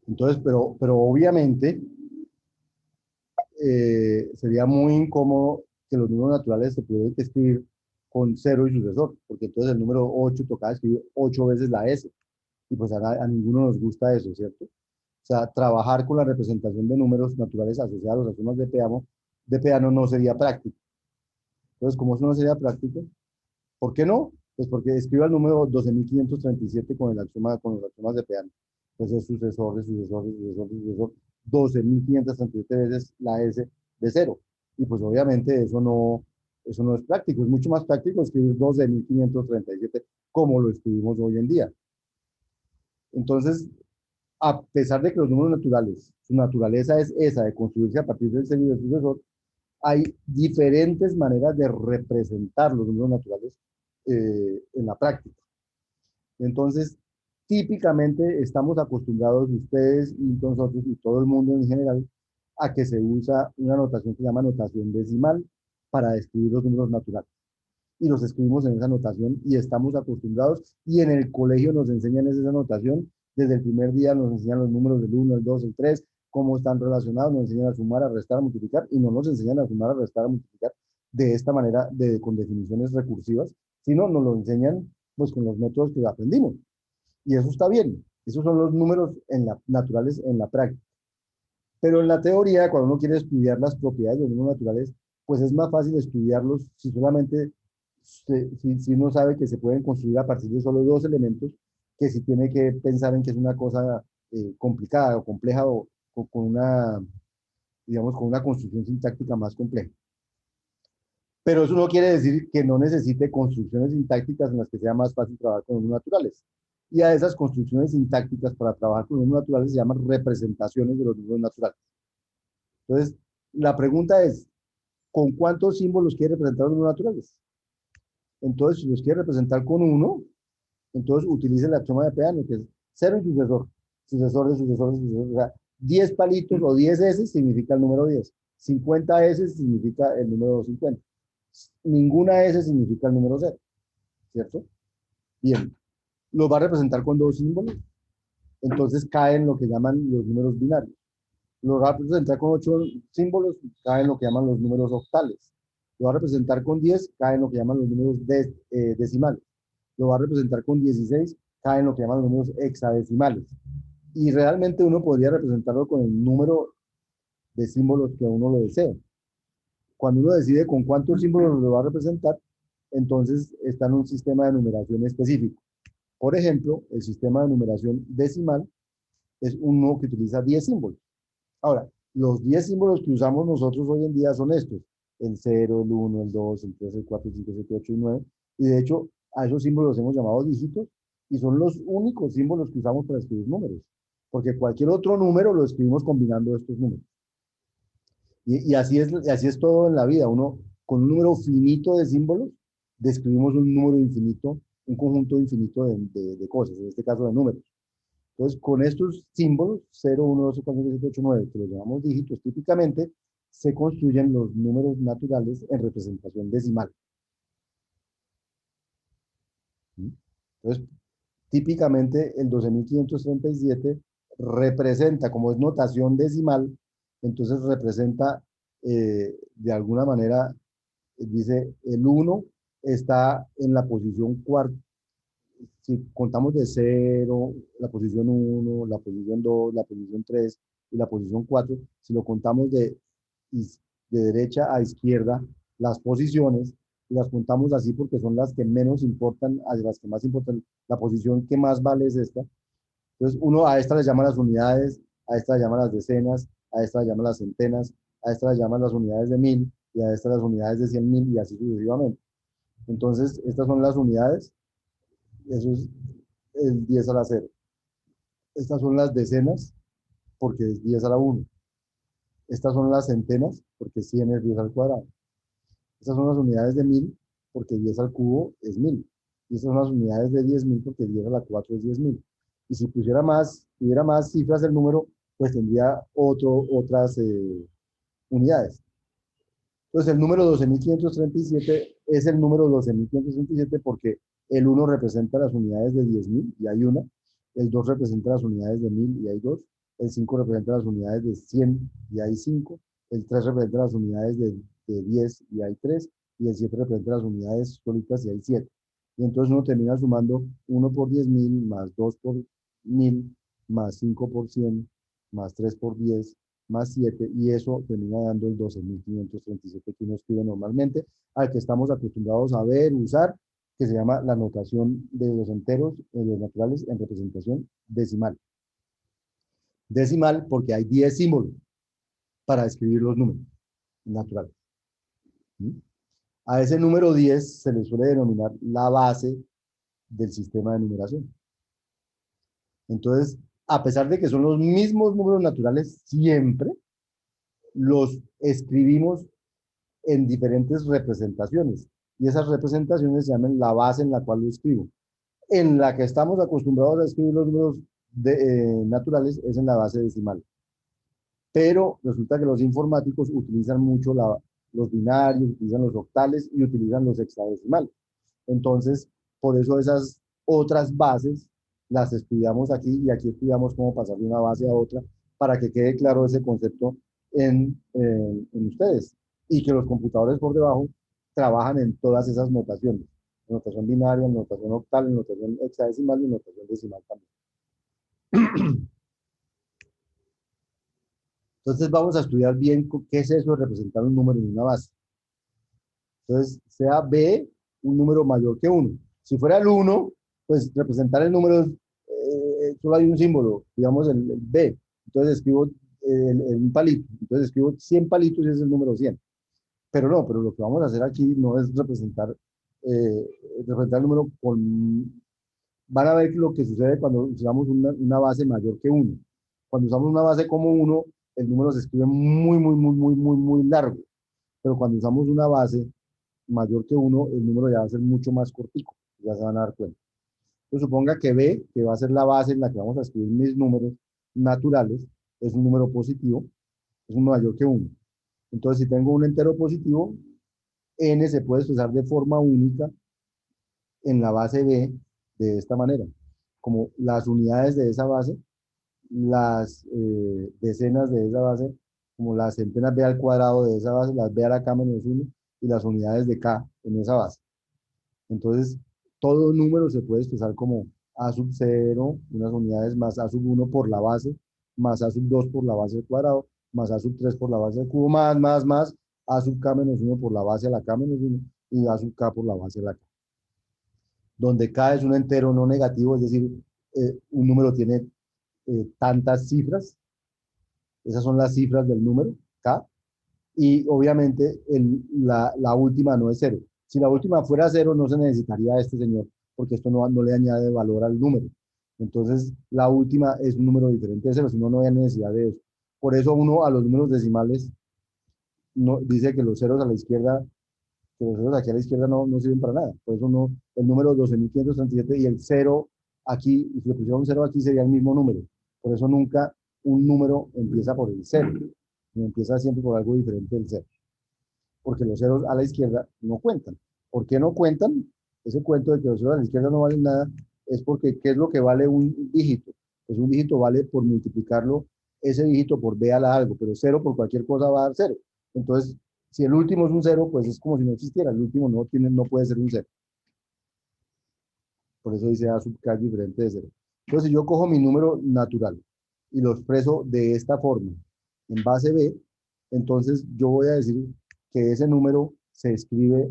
Entonces, pero obviamente sería muy incómodo que los números naturales se pudieran escribir con cero y sucesor, porque entonces el número 8 tocaba escribir 8 veces la S, y pues a ninguno nos gusta eso, ¿cierto? O sea, trabajar con la representación de números naturales asociados a sumas de piano no sería práctico. Entonces, como eso no sería práctico, ¿por qué no? Pues porque escriba el número 12.537 con el axioma, con los axiomas de piano. Pues es sucesor de sucesor de sucesor de sucesor, 12.537 veces la S de cero. Y pues obviamente eso no es práctico. Es mucho más práctico escribir 12.537 como lo escribimos hoy en día. Entonces, a pesar de que los números naturales, su naturaleza es esa, de construirse a partir del cero y del sucesor, hay diferentes maneras de representar los números naturales en la práctica. Entonces, típicamente estamos acostumbrados ustedes y nosotros y todo el mundo en general a que se usa una notación que se llama notación decimal para describir los números naturales. Y los escribimos en esa notación y estamos acostumbrados y en el colegio nos enseñan esa notación. Desde el primer día nos enseñan los números del 1, el 2, el 3, cómo están relacionados, nos enseñan a sumar, a restar, a multiplicar y no nos enseñan a sumar, a restar, a multiplicar de esta manera con definiciones recursivas, sino nos lo enseñan pues con los métodos que aprendimos. Y eso está bien. Esos son los números naturales en la práctica. Pero en la teoría, cuando uno quiere estudiar las propiedades de los números naturales, pues es más fácil estudiarlos si solamente si uno sabe que se pueden construir a partir de solo dos elementos, que si tiene que pensar en que es una cosa complicada o compleja o con una, digamos, con una construcción sintáctica más compleja. Pero eso no quiere decir que no necesite construcciones sintácticas en las que sea más fácil trabajar con números naturales. Y a esas construcciones sintácticas para trabajar con números naturales se llaman representaciones de los números naturales. Entonces, la pregunta es, ¿con cuántos símbolos quiere representar los números naturales? Entonces, si los quiere representar con uno, entonces utilice el axioma de Peano, que es cero y sucesor, sucesor de sucesor de sucesor. O sea, 10 palitos o 10 S significa el número 10. 50 S significa el número 50. Ninguna S significa el número 0, ¿cierto? Bien, los va a representar con dos símbolos, entonces caen lo que llaman los números binarios. Los va a representar con 8 símbolos, caen lo que llaman los números octales. Lo va a representar con 10, caen lo que llaman los números decimales. Lo va a representar con 16, caen lo que llaman los números hexadecimales. Y realmente uno podría representarlo con el número de símbolos que uno lo desea. Cuando uno decide con cuántos símbolos lo va a representar, entonces está en un sistema de numeración específico. Por ejemplo, el sistema de numeración decimal es uno que utiliza 10 símbolos. Ahora, los 10 símbolos que usamos nosotros hoy en día son estos: el 0, el 1, el 2, el 3, el 4, el 5, el 7, 8 y 9. Y de hecho, a esos símbolos los hemos llamado dígitos y son los únicos símbolos que usamos para escribir números. Porque cualquier otro número lo escribimos combinando estos números. Y así es todo en la vida. Uno, con un número finito de símbolos, describimos un número infinito, un conjunto infinito de cosas, en este caso de números. Entonces, con estos símbolos, 0, 1, 2, 3, 4, 5, 6, 7, 8, 9, que los llamamos dígitos típicamente, se construyen los números naturales en representación decimal. Entonces, típicamente el 12.537 representa, como es notación decimal, entonces representa de alguna manera, dice, el 1 está en la posición cuarta. Si contamos de 0, la posición 1, la posición 2, la posición 3 y la posición 4, si lo contamos de derecha a izquierda, las posiciones, y las contamos así porque son las que menos importan, a las que más importan, la posición que más vale es esta. Entonces, uno a esta le llama las unidades, a esta le llama las decenas, a esta le llama las centenas, a esta le llama las unidades de 1000 y a esta las unidades de 100.000 y así sucesivamente. Entonces, estas son las unidades, eso es el 10 a la 0. Estas son las decenas, porque es 10 a la 1. Estas son las centenas, porque 100 es 10 al cuadrado. Estas son las unidades de 1000, porque 10 al cubo es 1000. Y estas son las unidades de 10.000, porque 10 a la 4 es 10.000. Y si tuviera más cifras del número, pues tendría otras unidades. Entonces, el número 12.537 es el número 12.537 porque el 1 representa las unidades de 10.000 y hay una, el 2 representa las unidades de 1000 y hay dos, el 5 representa las unidades de 100 y hay 5, el 3 representa las unidades de 10 y hay 3, y el 7 representa las unidades solitas y hay 7. Y entonces uno termina sumando 1 por 10.000, más 2 por 1000, más 5 por 100, más 3 por 10, más 7, y eso termina dando el 12.537 que uno escribe normalmente, al que estamos acostumbrados a ver, usar, que se llama la notación de los enteros, de los naturales, en representación decimal. Decimal porque hay 10 símbolos para escribir los números naturales. ¿Sí? A ese número 10 se le suele denominar la base del sistema de numeración. Entonces, a pesar de que son los mismos números naturales, siempre los escribimos en diferentes representaciones. Y esas representaciones se llaman la base en la cual lo escribo. En la que estamos acostumbrados a escribir los números naturales es en la base decimal. Pero resulta que los informáticos utilizan mucho los binarios, utilizan los octales y utilizan los hexadecimales. Entonces, por eso esas otras bases las estudiamos aquí, y aquí estudiamos cómo pasar de una base a otra para que quede claro ese concepto en ustedes, y que los computadores por debajo trabajan en todas esas notaciones: notación binaria, notación octal, notación hexadecimal y notación decimal también. Entonces vamos a estudiar bien qué es eso de representar un número en una base. Entonces, sea B un número mayor que 1. Si fuera el 1, pues representar el número, solo hay un símbolo, digamos el B. Entonces escribo un palito. Entonces escribo 100 palitos y ese es el número 100. Pero no, pero lo que vamos a hacer aquí no es representar el número con... Van a ver lo que sucede cuando usamos una base mayor que 1. Cuando usamos una base como 1, el número se escribe muy, muy, muy, muy, muy, muy largo. Pero cuando usamos una base mayor que 1, el número ya va a ser mucho más cortico, ya se van a dar cuenta. Entonces, suponga que B, que va a ser la base en la que vamos a escribir mis números naturales, es un número positivo, es un mayor que 1. Entonces, si tengo un entero positivo, n se puede expresar de forma única en la base B de esta manera, como las unidades de esa base, las decenas de esa base, como las centenas b al cuadrado de esa base, las b a la k menos 1, y las unidades de k en esa base. Entonces, todo número se puede expresar como a sub 0, unas unidades, más a sub 1 por la base, más a sub 2 por la base al cuadrado, más a sub 3 por la base al cubo, más, a sub k menos 1 por la base a la k menos 1, y a sub k por la base a la k. Donde k es un entero no negativo, es decir, un número tiene tantas cifras, esas son las cifras del número, k, y obviamente la última no es 0. Si la última fuera 0, no se necesitaría este señor, porque esto no le añade valor al número. Entonces, la última es un número diferente de 0, si no, no hay necesidad de eso. Por eso uno a los números decimales no, dice que los ceros a la izquierda, que los ceros aquí a la izquierda no sirven para nada. Por eso no, el número 12.537 y el 0 aquí, y si le pusiera un 0 aquí sería el mismo número. Por eso nunca un número empieza por el 0, empieza siempre por algo diferente del 0. Porque los ceros a la izquierda no cuentan. ¿Por qué no cuentan? Ese cuento de que los ceros a la izquierda no valen nada es porque ¿qué es lo que vale un dígito? Pues un dígito vale por multiplicarlo, ese dígito por b a la algo, pero 0 por cualquier cosa va a dar 0. Entonces, si el último es un 0, pues es como si no existiera. El último no puede ser un 0. Por eso dice A sub k es diferente de 0. Entonces, si yo cojo mi número natural y lo expreso de esta forma, en base B, entonces yo voy a decir que ese número se escribe.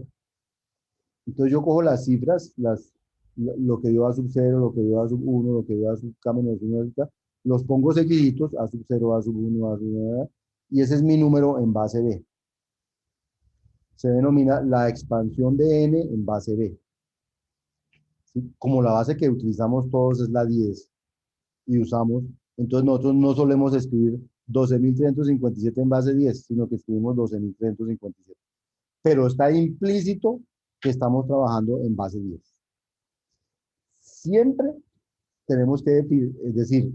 Entonces yo cojo las cifras, lo que dio A sub 0, lo que dio A sub 1, lo que dio A sub k menos 1, los pongo seguiditos, A sub 0, A sub 1, A sub 1, y ese es mi número en base B. Se denomina la expansión de n en base B. ¿Sí? Como la base que utilizamos todos es la 10 y usamos, entonces nosotros no solemos escribir 12.357 en base 10, sino que escribimos 12.357. Pero está implícito que estamos trabajando en base 10. Siempre tenemos que decir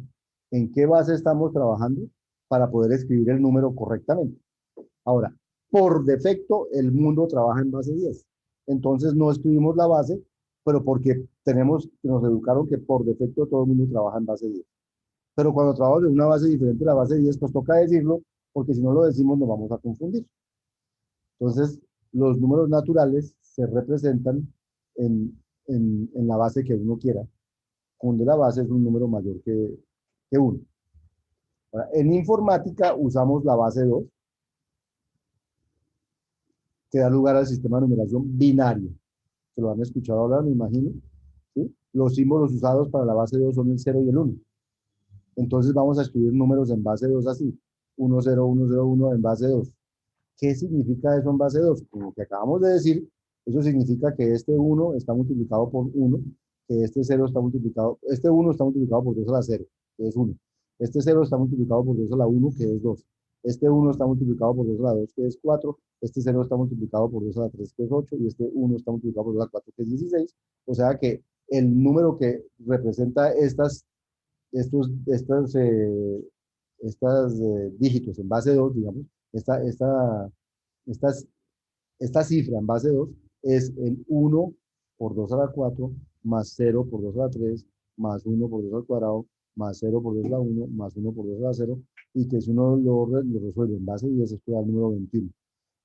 en qué base estamos trabajando para poder escribir el número correctamente. Ahora, por defecto, el mundo trabaja en base 10. Entonces no escribimos la base, pero porque nos educaron que por defecto todo el mundo trabaja en base 10. Pero cuando trabajamos en una base diferente a la base 10, pues toca decirlo, porque si no lo decimos nos vamos a confundir. Entonces, los números naturales se representan en la base que uno quiera, donde la base es un número mayor que 1. Ahora, en informática usamos la base 2, que da lugar al sistema de numeración binario. Se lo han escuchado hablar, me imagino. ¿Sí? Los símbolos usados para la base 2 son el 0 y el 1. Entonces vamos a escribir números en base 2 así. 1, 0, 1, 0, 1 en base 2. ¿Qué significa eso en base 2? Como que acabamos de decir, eso significa que este 1 está multiplicado por 1, que este 0 está multiplicado, este 1 está multiplicado por 2 a la 0, que es 1. Este 0 está multiplicado por 2 a la 1, que es 2. Este 1 está multiplicado por 2 a la 2, que es 4. Este 0 está multiplicado por 2 a la 3, que es 8. Y este 1 está multiplicado por 2 a la 4, que es 16. O sea que el número que representa estos dígitos en base 2, digamos, esta, esta, estas, esta cifra en base 2 es el 1 por 2 a la 4 más 0 por 2 a la 3 más 1 por 2 al cuadrado más 0 por 2 a la 1 más 1 por 2 a la 0, y que si uno lo resuelve en base 10 es el número 21.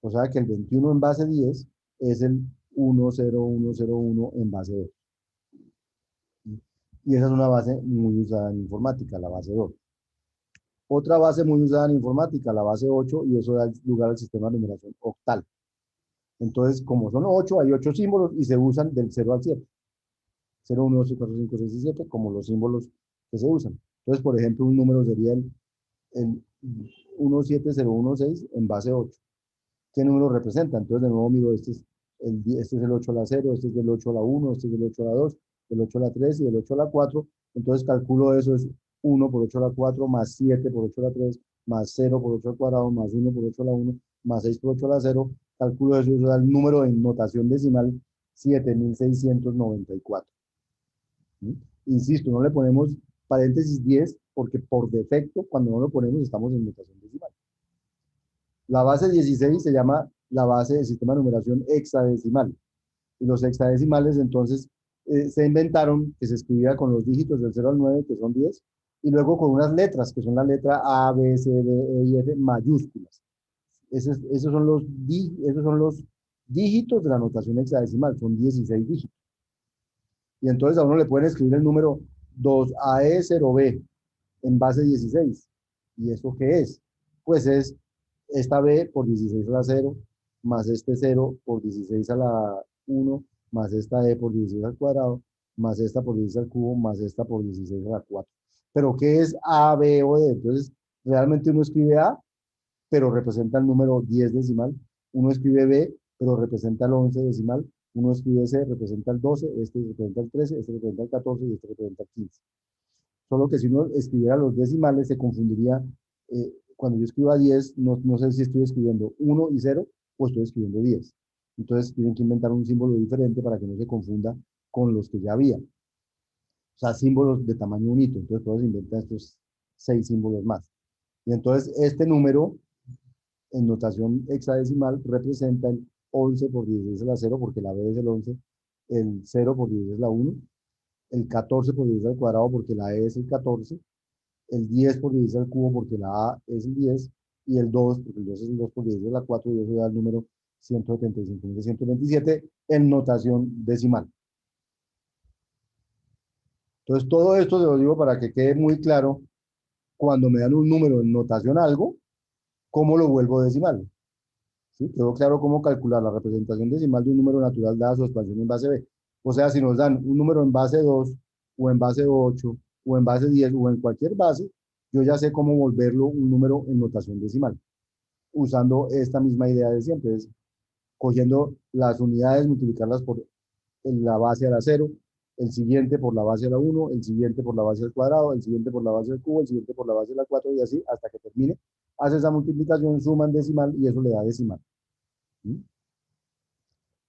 O sea que el 21 en base 10 es el 10101 en base 2. Y esa es una base muy usada en informática, la base 2. Otra base muy usada en informática, la base 8, y eso da lugar al sistema de numeración octal. Entonces, como son 8, hay 8 símbolos y se usan del 0 al 7. 0, 1, 2, 3, 4, 5, 6 y 7 como los símbolos que se usan. Entonces, por ejemplo, un número sería el 17016 en base 8. ¿Qué número representa? Entonces, de nuevo miro, este es el 8 a la 0, este es del 8 a la 1, este es del 8 a la 2, del 8 a la 3 y del 8 a la 4. Entonces, calculo eso es 1 por 8 a la 4 más 7 por 8 a la 3 más 0 por 8 al cuadrado más 1 por 8 a la 1 más 6 por 8 a la 0. Calculo eso, eso da el número en notación decimal 7694. ¿Sí? Insisto, no le ponemos paréntesis 10 porque por defecto, cuando no lo ponemos, estamos en notación decimal. La base 16 se llama la base del sistema de numeración hexadecimal. Y los hexadecimales, entonces, se inventaron que se escribía con los dígitos del 0 al 9, que son 10, y luego con unas letras, que son la letra A, B, C, D, E y F mayúsculas. Esos son los dígitos de la notación hexadecimal, son 16 dígitos. Y entonces a uno le pueden escribir el número 2AE0B en base 16. ¿Y eso qué es? Pues es esta B por 16 a la 0, más este 0 por 16 a la 1, más esta E por 16 al cuadrado, más esta por 16 al cubo, más esta por 16 a la 4. ¿Pero qué es A, B o D? Entonces, realmente uno escribe A, pero representa el número 10 decimal. Uno escribe B, pero representa el 11 decimal. Uno escribe C, representa el 12, este representa el 13, este representa el 14 y este representa el 15. Solo que si uno escribiera los decimales se confundiría. Cuando yo escriba 10, no sé si estoy escribiendo 1 y 0 o estoy escribiendo 10. Entonces tienen que inventar un símbolo diferente para que no se confunda con los que ya había. O sea, símbolos de tamaño unito. Entonces todos inventan estos 6 símbolos más. Y entonces este número en notación hexadecimal representa el 11 por 16 a la 0, porque la B es el 11, el 0 por 16 es la 1, el 14 por 16 al cuadrado, porque la E es el 14, el 10 por 16 al cubo, porque la A es el 10, y el 2, porque el 2 es el 2 por 16 a la 4, y eso da el número 175.127 en notación decimal. Entonces, todo esto se lo digo para que quede muy claro, cuando me dan un número en notación algo, ¿cómo lo vuelvo decimal? ¿Sí? Quedó claro cómo calcular la representación decimal de un número natural dada su expansión en base B. O sea, si nos dan un número en base 2, o en base 8, o en base 10, o en cualquier base, yo ya sé cómo volverlo un número en notación decimal, usando esta misma idea de siempre, es cogiendo las unidades, multiplicarlas por la base a la 0, el siguiente por la base a la 1, el siguiente por la base al cuadrado, el siguiente por la base al cubo, el siguiente por la base a la 4, y así hasta que termine. Hace esa multiplicación, suma en decimal y eso le da decimal. ¿Sí?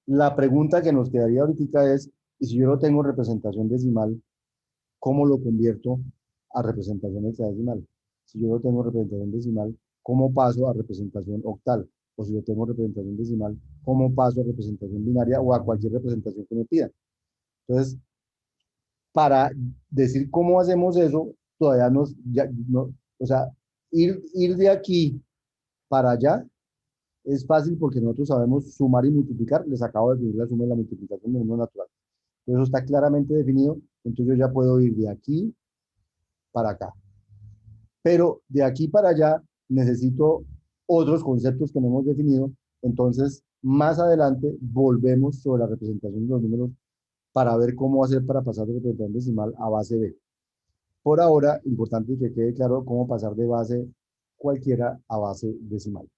La pregunta que nos quedaría ahorita es, y si yo no tengo representación decimal, ¿cómo lo convierto a representación hexadecimal? Si yo no tengo representación decimal, ¿cómo paso a representación octal? O si yo tengo representación decimal, ¿cómo paso a representación binaria o a cualquier representación que me pida? Entonces, para decir cómo hacemos eso, todavía o sea, ir de aquí para allá es fácil porque nosotros sabemos sumar y multiplicar. Les acabo de definir la suma y la multiplicación de número natural. Eso está claramente definido, entonces yo ya puedo ir de aquí para acá. Pero de aquí para allá necesito otros conceptos que no hemos definido, entonces más adelante volvemos sobre la representación de los números para ver cómo hacer para pasar de representación decimal a base B. Por ahora, importante que quede claro cómo pasar de base cualquiera a base decimal.